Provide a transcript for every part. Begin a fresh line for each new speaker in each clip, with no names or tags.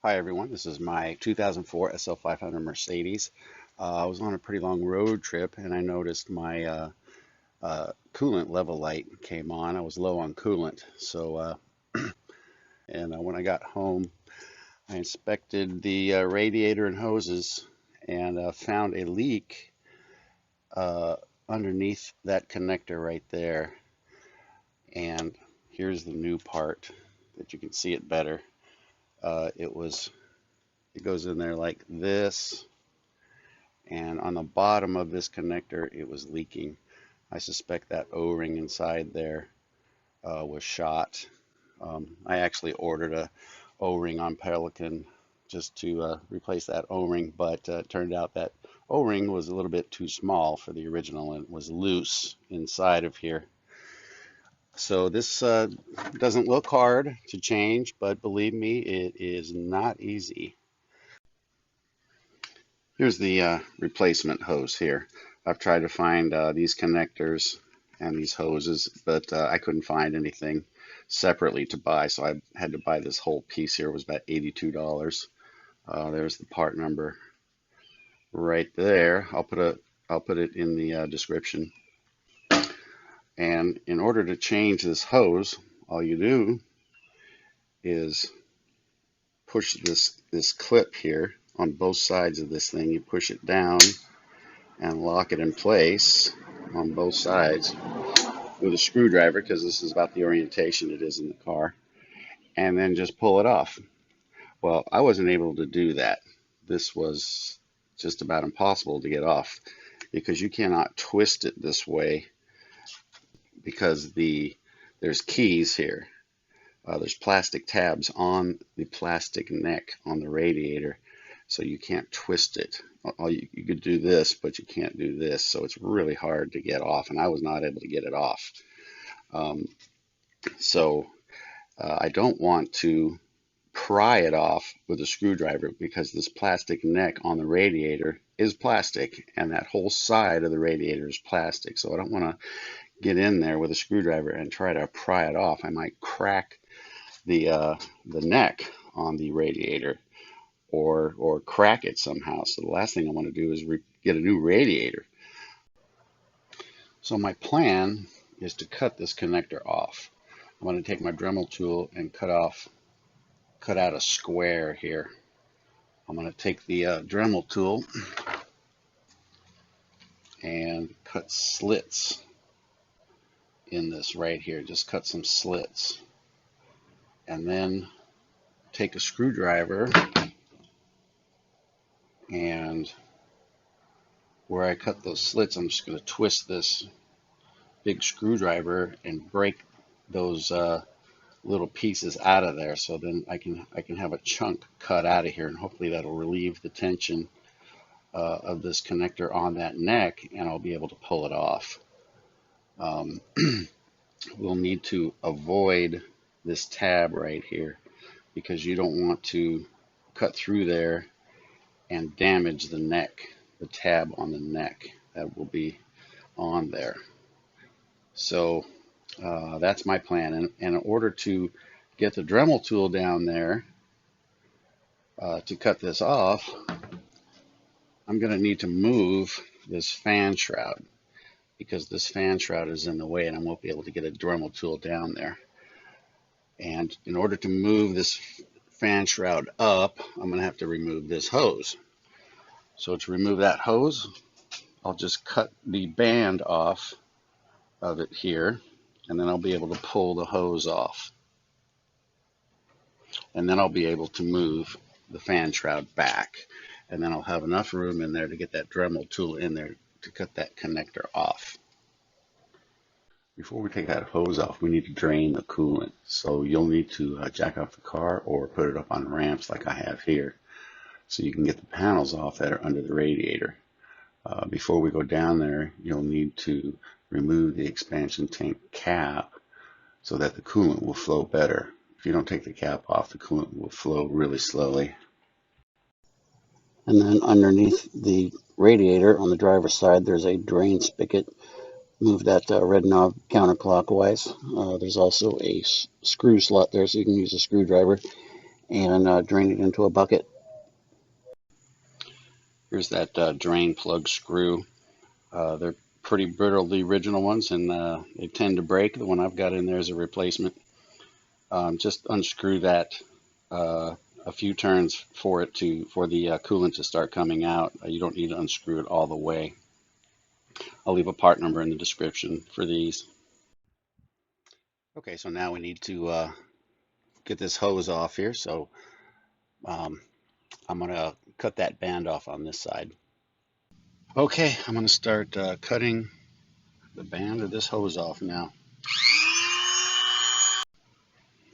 Hi everyone, this is my 2004 SL500 Mercedes. I was on a pretty long road trip and I noticed my coolant level light came on. I was low on coolant, so when I got home, I inspected the radiator and hoses and found a leak uh, underneath that connector right there. And here's the new part that you can see it better. It goes in there like this. And on the bottom of this connector it was leaking. I suspect that O-ring inside there was shot. I actually ordered a O-ring on Pelican just to replace that O-ring, but it turned out that O-ring was a little bit too small for the original and it was loose inside of here. So this doesn't look hard to change, but believe me, it is not easy. Here's the replacement hose here. I've tried to find these connectors and these hoses, but I couldn't find anything separately to buy, so I had to buy this whole piece here. It was about $82. There's the part number right there. I'll put it in the description. And in order to change this hose, all you do is push this clip here on both sides of this thing. You push it down and lock it in place on both sides with a screwdriver, because this is about the orientation it is in the car, and then just pull it off. Well, I wasn't able to do that. This was just about impossible to get off because you cannot twist it this way because there's keys here. There's plastic tabs on the plastic neck on the radiator, so you can't twist it. You could do this, but you can't do this, so it's really hard to get off, and I was not able to get it off. I don't want to pry it off with a screwdriver because this plastic neck on the radiator is plastic, and that whole side of the radiator is plastic, so I don't want to get in there with a screwdriver and try to pry it off. I might crack the neck on the radiator or crack it somehow. So the last thing I want to do is get a new radiator. So my plan is to cut this connector off. I'm going to take my Dremel tool and cut out a square here. I'm going to take the Dremel tool and cut slits in this right here. Just cut some slits. And then take a screwdriver and where I cut those slits, I'm just going to twist this big screwdriver and break those little pieces out of there, so then I can have a chunk cut out of here, and hopefully that'll relieve the tension of this connector on that neck, and I'll be able to pull it off. We'll need to avoid this tab right here because you don't want to cut through there and damage the neck, the tab on the neck that will be on there. So that's my plan. And in order to get the Dremel tool down there to cut this off, I'm going to need to move this fan shroud because this fan shroud is in the way and I won't be able to get a Dremel tool down there. And in order to move this fan shroud up, I'm going to have to remove this hose. So to remove that hose, I'll just cut the band off of it here, and then I'll be able to pull the hose off. And then I'll be able to move the fan shroud back. And then I'll have enough room in there to get that Dremel tool in there to cut that connector off. Before we take that hose off, we need to drain the coolant. So you'll need to jack off the car or put it up on ramps like I have here, so you can get the panels off that are under the radiator. Before we go down there, you'll need to remove the expansion tank cap so that the coolant will flow better. If you don't take the cap off, the coolant will flow really slowly. And then underneath the radiator on the driver's side, there's a drain spigot. Move that red knob counterclockwise. There's also a screw slot there, so you can use a screwdriver and drain it into a bucket. Here's that drain plug screw. They're pretty brittle, the original ones, and they tend to break. The one I've got in there is a replacement. Just unscrew that a few turns for the coolant to start coming out. You don't need to unscrew it all the way. I'll leave a part number in the description for these. Okay, so now we need to get this hose off here. So um, I'm going to cut that band off on this side. Okay, I'm going to start cutting the band of this hose off now.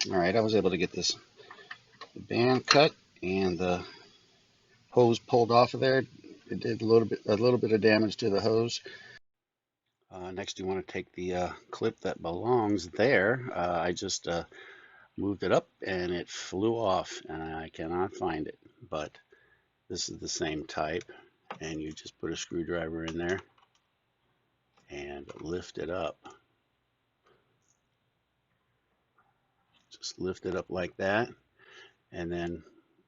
All right, I was able to get the band cut and the hose pulled off of there. It did a little bit of damage to the hose. Next, you want to take the clip that belongs there. I just moved it up and it flew off, and I cannot find it. But this is the same type, and you just put a screwdriver in there and lift it up. Just lift it up like that, and then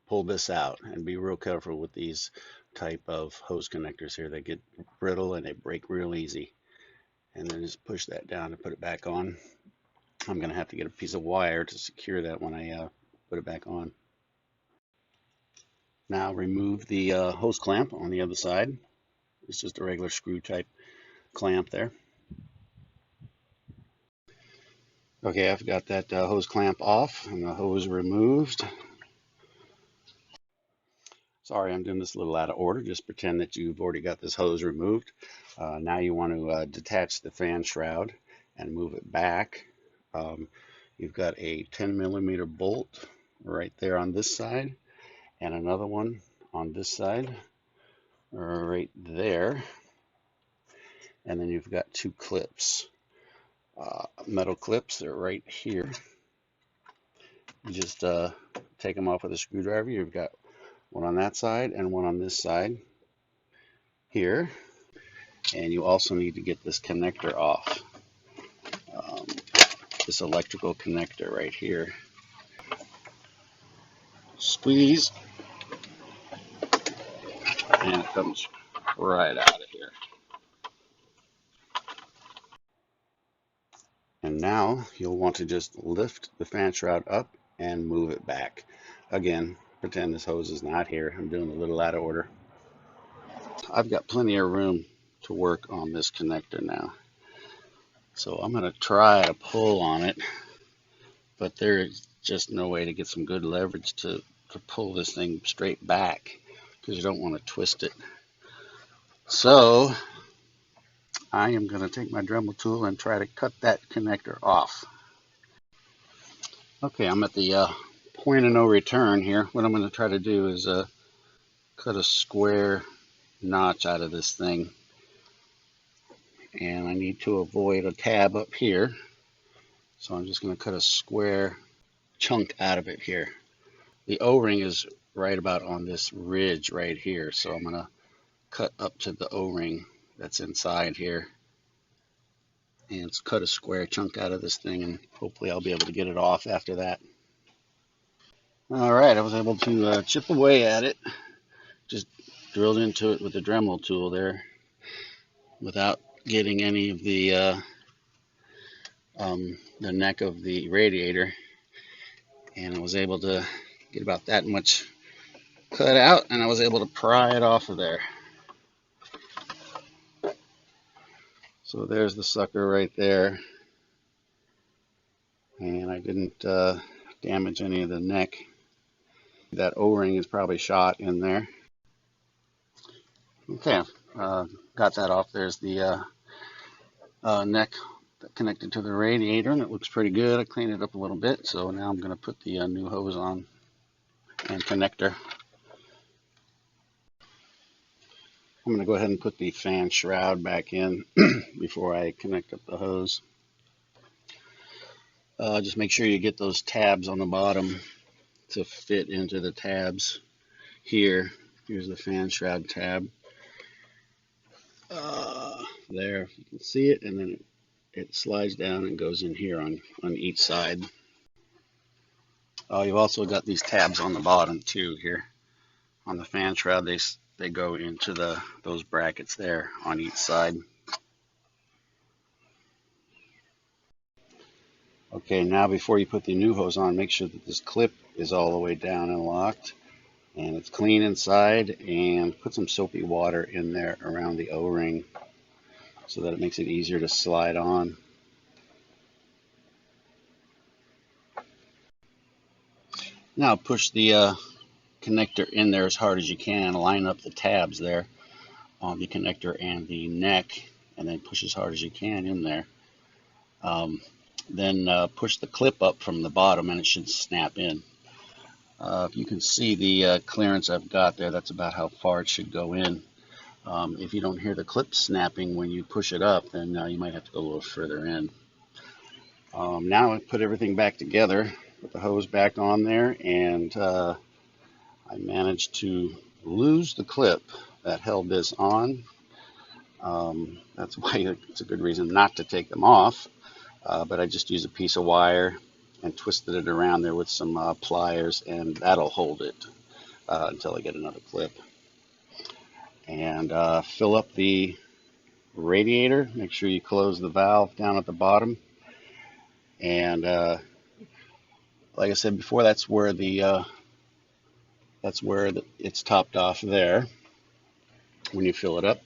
pull this out. And be real careful with these type of hose connectors here. They get brittle and they break real easy. And then just push that down and put it back on. I'm going to have to get a piece of wire to secure that when I put it back on. Now remove the hose clamp on the other side. It's just a regular screw type clamp there. Okay, I've got that hose clamp off and the hose removed. Sorry, I'm doing this a little out of order. Just pretend that you've already got this hose removed. Now you want to detach the fan shroud and move it back. You've got a 10mm bolt right there on this side, and another one on this side right there. And then you've got two clips, metal clips. They're right here. You just take them off with a screwdriver. You've got one on that side and one on this side here. And you also need to get this connector off, this electrical connector right here. Squeeze, and it comes right out of here. And now you'll want to just lift the fan shroud up and move it back. Again, pretend this hose is not here. I'm doing a little out of order. I've got plenty of room to work on this connector now. So I'm going to try to pull on it, but there's just no way to get some good leverage to pull this thing straight back, because you don't want to twist it. So I am going to take my Dremel tool and try to cut that connector off. Okay, I'm at the point of no return here. What I'm going to try to do is cut a square notch out of this thing. And I need to avoid a tab up here. So I'm just going to cut a square chunk out of it here. The O-ring is right about on this ridge right here. So I'm going to cut up to the O-ring that's inside here. And cut a square chunk out of this thing, and hopefully I'll be able to get it off after that. All right, I was able to chip away at it. Just drilled into it with the Dremel tool there without getting any of the neck of the radiator. And I was able to get about that much cut out, and I was able to pry it off of there. So there's the sucker right there. And I didn't damage any of the neck. That O-ring is probably shot in there. Okay, got that off. There's the neck connected to the radiator, and it looks pretty good. I cleaned it up a little bit, so now I'm going to put the new hose on and connector. I'm going to go ahead and put the fan shroud back in before I connect up the hose. Just make sure you get those tabs on the bottom to fit into the tabs here. Here's the fan shroud tab. There, you can see it, and then it slides down and goes in here on each side. You've also got these tabs on the bottom too here on the fan shroud. They go into those brackets there on each side. Okay, now before you put the new hose on, make sure that this clip is all the way down and locked and it's clean inside, and put some soapy water in there around the O-ring so that it makes it easier to slide on. Now push the connector in there as hard as you can. Line up the tabs there on the connector and the neck, and then push as hard as you can in there. Then push the clip up from the bottom and it should snap in. If you can see the clearance I've got there, that's about how far it should go in. If you don't hear the clip snapping when you push it up, then you might have to go a little further in. Now I put everything back together, put the hose back on there, and I managed to lose the clip that held this on. That's why it's a good reason not to take them off. But I just used a piece of wire and twisted it around there with some pliers, and that'll hold it until I get another clip. And fill up the radiator. Make sure you close the valve down at the bottom. And like I said before, that's where it's topped off there when you fill it up.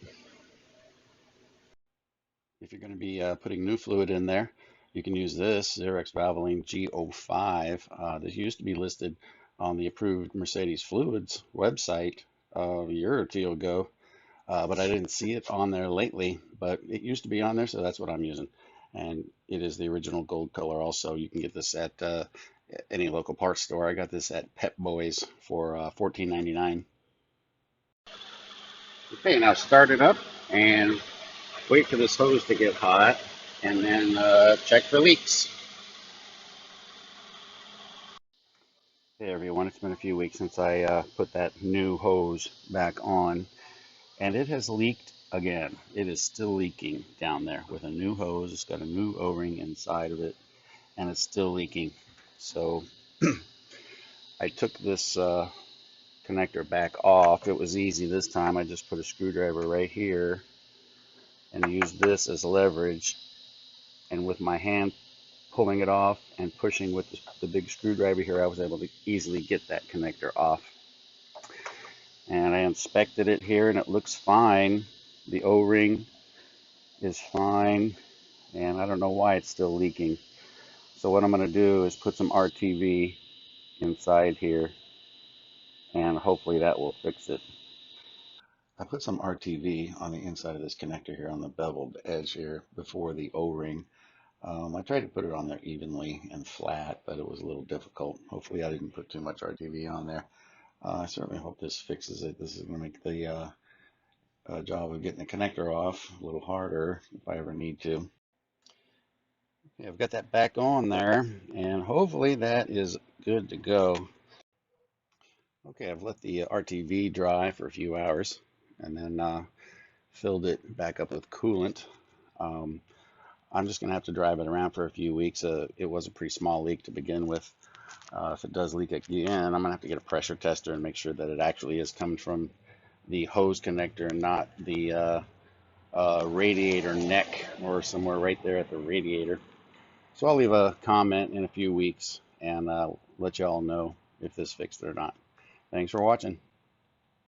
If you're going to be putting new fluid in there, you can use this Xerox Valvoline G05. This used to be listed on the approved Mercedes Fluids website a year or two ago, but I didn't see it on there lately. But it used to be on there, so that's what I'm using. And it is the original gold color also. You can get this at any local parts store. I got this at Pep Boys for $14.99. Okay, now start it up and wait for this hose to get hot, and then check for leaks. Hey everyone, it's been a few weeks since I put that new hose back on, and it has leaked again. It is still leaking down there with a new hose. It's got a new O-ring inside of it, and it's still leaking. So I took this connector back off. It was easy this time. I just put a screwdriver right here and used this as leverage, and with my hand pulling it off and pushing with the big screwdriver here, I was able to easily get that connector off. And I inspected it here and it looks fine. The O-ring is fine, and I don't know why it's still leaking. So what I'm going to do is put some RTV inside here, and hopefully that will fix it. I put some RTV on the inside of this connector here on the beveled edge here before the O-ring. I tried to put it on there evenly and flat, but it was a little difficult. Hopefully I didn't put too much RTV on there. I certainly hope this fixes it. This is going to make the job of getting the connector off a little harder if I ever need to. Okay, I've got that back on there, and hopefully that is good to go. Okay, I've let the RTV dry for a few hours, and then filled it back up with coolant. I'm just going to have to drive it around for a few weeks. It was a pretty small leak to begin with. If it does leak again, I'm going to have to get a pressure tester and make sure that it actually is coming from the hose connector and not the radiator neck or somewhere right there at the radiator. So I'll leave a comment in a few weeks and let you all know if this fixed it or not. Thanks for watching.